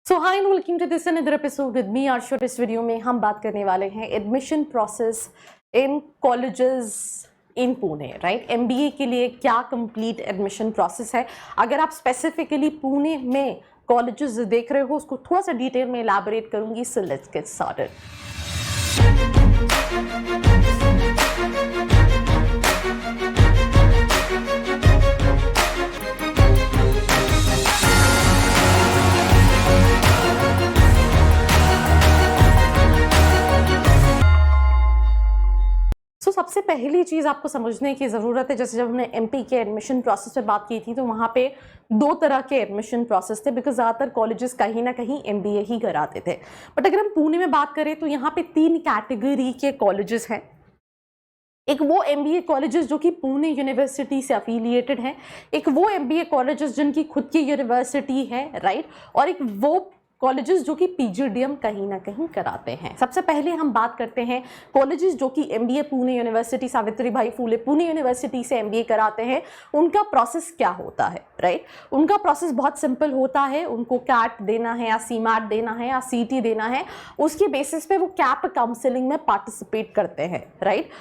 So hi and welcome to this another episode with me Arsha. इस वीडियो में हम बात करने वाले हैं admission process in colleges in Pune, right. MBA के लिए क्या कंप्लीट एडमिशन प्रोसेस है। अगर आप स्पेसिफिकली पुणे में कॉलेजेस देख रहे हो उसको थोड़ा सा डिटेल में इलैबोरेट करूंगी। So let's get started. सबसे पहली चीज आपको समझने की जरूरत है, जैसे जब हमने एमपी के एडमिशन प्रोसेस पे बात की थी तो वहां पे दो तरह के एडमिशन प्रोसेस थे, बिकॉज ज्यादातर कॉलेजेस कहीं ना कहीं एमबीए ही कराते थे। बट अगर हम पुणे में बात करें तो यहाँ पे तीन कैटेगरी के कॉलेजेस हैं। एक वो एमबीए कॉलेजेस जो कि पुणे यूनिवर्सिटी से अफिलिएटेड हैं, एक वो एमबीए कॉलेजेस जिनकी खुद की यूनिवर्सिटी है, राइट, और एक वो कॉलेजेस जो कि पीजीडीएम कहीं ना कहीं कराते हैं। सबसे पहले हम बात करते हैं कॉलेजेस जो कि एमबीए पुणे यूनिवर्सिटी, सावित्री भाई फूले पुणे यूनिवर्सिटी से एमबीए कराते हैं। उनका प्रोसेस क्या होता है, राइट। उनका प्रोसेस बहुत सिंपल होता है। उनको कैट देना है या सीमैट देना है या सीटी देना है, उसके बेसिस पे वो कैप काउंसलिंग में पार्टिसिपेट करते हैं, राइट।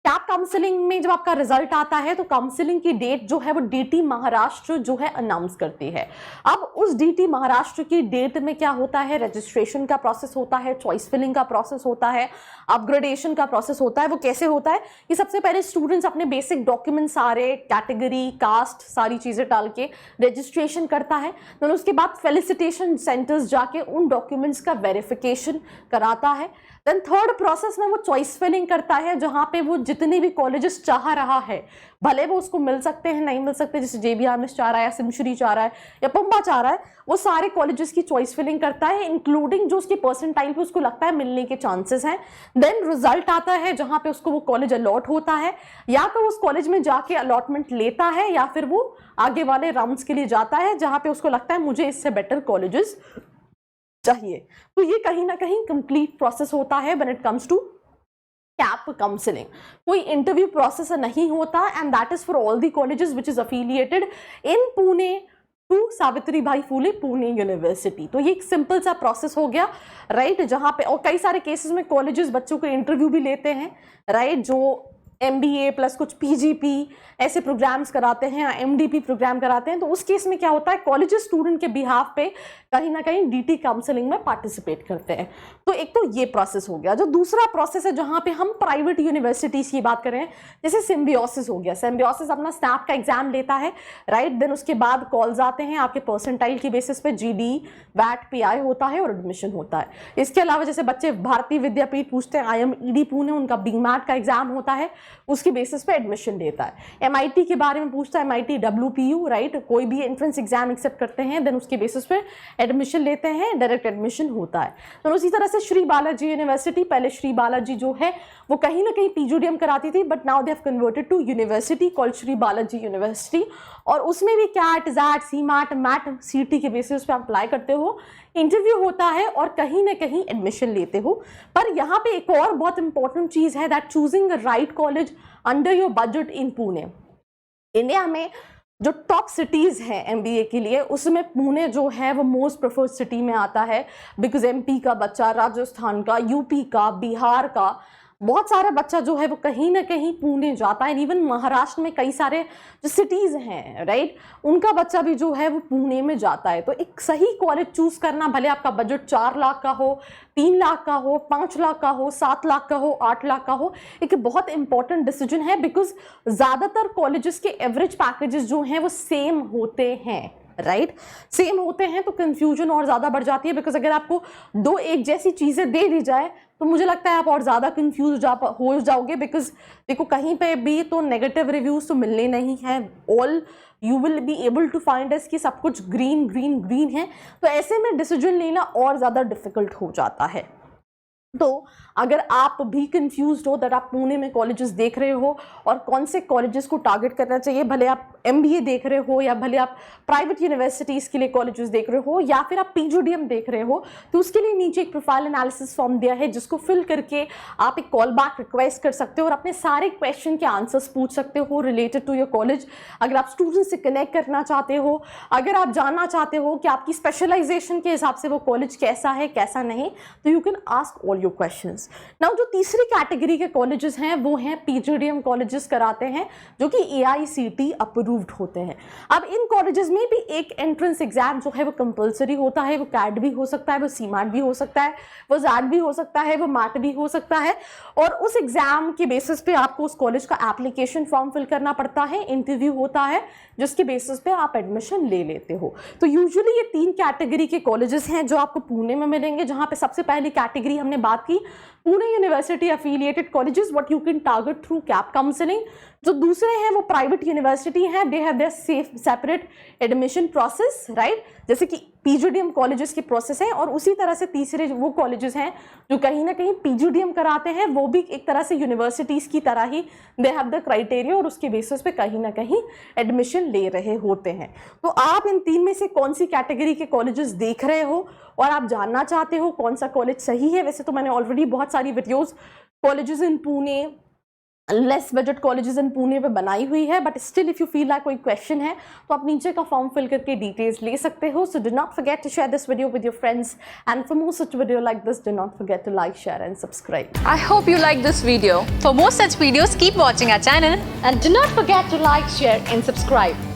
कैप काउंसलिंग में जब आपका रिजल्ट आता है तो काउंसलिंग की डेट जो है वो डीटी महाराष्ट्र जो है अनाउंस करती है। अब उस डीटी महाराष्ट्र की डेट में क्या होता है, रजिस्ट्रेशन का प्रोसेस होता है, चॉइस फिलिंग का प्रोसेस होता है, अपग्रेडेशन का प्रोसेस होता है। वो कैसे होता है कि सबसे पहले स्टूडेंट्स अपने बेसिक डॉक्यूमेंट सारे, कैटेगरी, कास्ट, सारी चीजें डाल के रजिस्ट्रेशन करता है। तो उसके बाद फेलिसिटेशन सेंटर्स जाके उन डॉक्यूमेंट्स का वेरिफिकेशन कराता है। देन थर्ड प्रोसेस में वो चॉइस फिलिंग करता है, जहां पे वो जितने भी कॉलेजेस चाह रहा है, भले वो उसको मिल सकते हैं नहीं मिल सकते, जैसे जेबीआरएमएस चाह रहा है या सिमश्री चाह रहा है या पंबा चाह रहा है, वो सारे कॉलेजेस की चॉइस फिलिंग करता है, इंक्लूडिंग जो उसकी परसेंटाइल पे उसको लगता है मिलने के चांसेस हैं। देन रिजल्ट आता है जहां पे उसको वो कॉलेज अलॉट होता है, या तो उस कॉलेज में जाके अलॉटमेंट लेता है या फिर वो आगे वाले राउंड्स के लिए जाता है जहां पे उसको लगता है मुझे इससे बेटर कॉलेजेस चाहिए। तो ये कहीं ना कहीं कंप्लीट प्रोसेस होता है when it comes to CAP counselling. कोई इंटरव्यू प्रोसेस नहीं होता, and that is for all the colleges which is affiliated in Pune to Savitribai Phule Pune university. तो ये एक सिंपल सा प्रोसेस हो गया, राइट, जहां पे और कई सारे केसेस में कॉलेजेस बच्चों को इंटरव्यू भी लेते हैं, राइट, जो एमबीए प्लस कुछ पीजीपी ऐसे प्रोग्राम्स कराते हैं या एमडीपी प्रोग्राम कराते हैं। तो उस केस में क्या होता है, कॉलेजेस स्टूडेंट के बिहाफ पे कहीं ना कहीं डीटी काउंसलिंग में पार्टिसिपेट करते हैं। तो एक तो ये प्रोसेस हो गया। जो दूसरा प्रोसेस है जहां पे हम प्राइवेट यूनिवर्सिटीज की बात करें, जैसे सिम्बियोसिस हो गया। सिम्बियोसिस अपना स्नैप का एग्जाम लेता है, राइट, देन उसके बाद कॉल्स आते हैं आपके परसेंटाइल की बेसिस पे, जीडी, वैट, पीआई होता है और एडमिशन होता है। इसके अलावा जैसे बच्चे भारतीय विद्यापीठ पूछते हैं, IIMED पुणे, उनका बीमैट का एग्जाम होता है, उसकी बेसिस पे एडमिशन लेता है। एमआईटी के बारे में पूछता है, MIT WPU, राइट, कोई भी एंट्रेंस एग्जाम एक्सेप्ट करते हैं, देन उसके बेसिस पे एडमिशन लेते हैं, डायरेक्ट एडमिशन होता है। तो उसी तरह से श्री बालाजी यूनिवर्सिटी, पहले श्री बालाजी जो है वो कहीं ना कहीं पीजीडीएम कराती थी, but now they have converted to university called Shri Balaji university, और उसमें भी कैट, जैट, सीमैट, मैट, सीटी के बेसिस पे अप्लाई करते हो, इंटरव्यू होता है और कहीं ना कहीं एडमिशन लेते हो। पर यहाँ पे एक और बहुत इंपॉर्टेंट चीज है, that choosing a right college under your budget in Pune. India में जो टॉप सिटीज हैं एमबीए के लिए, उसमें पुणे जो है वो मोस्ट प्रेफर्ड सिटी में आता है, बिकॉज एमपी का बच्चा, राजस्थान का, यूपी का, बिहार का बहुत सारा बच्चा जो है वो कहीं ना कहीं पुणे जाता है। इवन महाराष्ट्र में कई सारे जो सिटीज हैं, राइट, उनका बच्चा भी जो है वो पुणे में जाता है। तो एक सही कॉलेज चूज करना, भले आपका बजट 4 लाख का हो, 3 लाख का हो, 5 लाख का हो, 7 लाख का हो, 8 लाख का हो, एक बहुत इंपॉर्टेंट डिसीजन है, बिकॉज ज्यादातर कॉलेजेस के एवरेज पैकेजेस जो हैं वो सेम होते हैं, राइट, सेम होते हैं। तो कंफ्यूजन और ज्यादा बढ़ जाती है, बिकॉज अगर आपको दो एक जैसी चीजें दे दी जाए तो मुझे लगता है आप और ज्यादा कंफ्यूज हो जाओगे, बिकॉज देखो कहीं पे भी तो नेगेटिव रिव्यूज तो मिलने नहीं है। All you will be able to find as कि सब कुछ ग्रीन ग्रीन ग्रीन है, तो ऐसे में डिसीजन लेना और ज्यादा डिफिकल्ट हो जाता है। तो अगर आप भी कंफ्यूज्ड हो दैट आप पुणे में कॉलेजेस देख रहे हो और कौन से कॉलेजेस को टारगेट करना चाहिए, भले आप MBA देख रहे हो या भले आप प्राइवेट यूनिवर्सिटीज़ के लिए कॉलेजेस देख रहे हो या फिर आप PGDM देख रहे हो, तो उसके लिए नीचे एक प्रोफाइल एनालिसिस फॉर्म दिया है जिसको फिल करके आप एक कॉल बैक रिक्वेस्ट कर सकते हो और अपने सारे क्वेश्चन के आंसर्स पूछ सकते हो रिलेटेड टू योर कॉलेज। अगर आप स्टूडेंट से कनेक्ट करना चाहते हो, अगर आप जानना चाहते हो कि आपकी स्पेशलाइजेशन के हिसाब से वो कॉलेज कैसा है कैसा नहीं, तो you can ask all your questions. Now जो तीसरी कैटेगरी के कॉलेजेस हैं वो हैं PGDM कॉलेजेस कराते हैं जो कि AICTE अप्रूव्ड होते हैं। अब इन कॉलेजेस में भी एक एंट्रेंस एग्जाम जो है वो कंपलसरी होता है, वो CAT भी हो सकता है, वो CMAT भी हो सकता है, वो ZAT भी हो सकता है, वो MAT भी हो सकता है और उस एग्जाम के बेसिस पे आपको उस कॉलेज का एप्लीकेशन फॉर्म फिल करना पड़ता है, इंटरव्यू होता है जिसके बेसिस पे आप एडमिशन ले लेते हो। तो यूजुअली ये 3 कैटेगरी के कॉलेजेस हैं जो आपको पुणे में मिलेंगे, जहां पे सबसे पहली कैटेगरी हमने बात की Pune university affiliated colleges what you can target through cap counselling. जो दूसरे हैं वो प्राइवेट यूनिवर्सिटी हैं, they have their separate admission process, right, जैसे कि PGDM कॉलेजेस की प्रोसेस है। और उसी तरह से तीसरे वो कॉलेजेस हैं जो कहीं ना कहीं PGDM कराते हैं, वो भी एक तरह से यूनिवर्सिटीज़ की तरह ही दे हैव द क्राइटेरिया और उसके बेसिस पे कहीं ना कहीं एडमिशन ले रहे होते हैं। तो आप इन 3 में से कौन सी कैटेगरी के कॉलेजेस देख रहे हो और आप जानना चाहते हो कौन सा कॉलेज सही है। वैसे तो मैंने ऑलरेडी बहुत सारी videos colleges in Pune, less budget colleges in Pune पे बनाई हुई है, but still if you feel like कोई क्वेश्चन है तो आप नीचे का फॉर्म फिल करके डिटेल्स ले सकते हो। So do not forget to share this video with your friends and for more such video like this do not forget to like, share and subscribe. I hope you like this video. For more such videos, keep watching our channel. And do not forget to like, share and subscribe.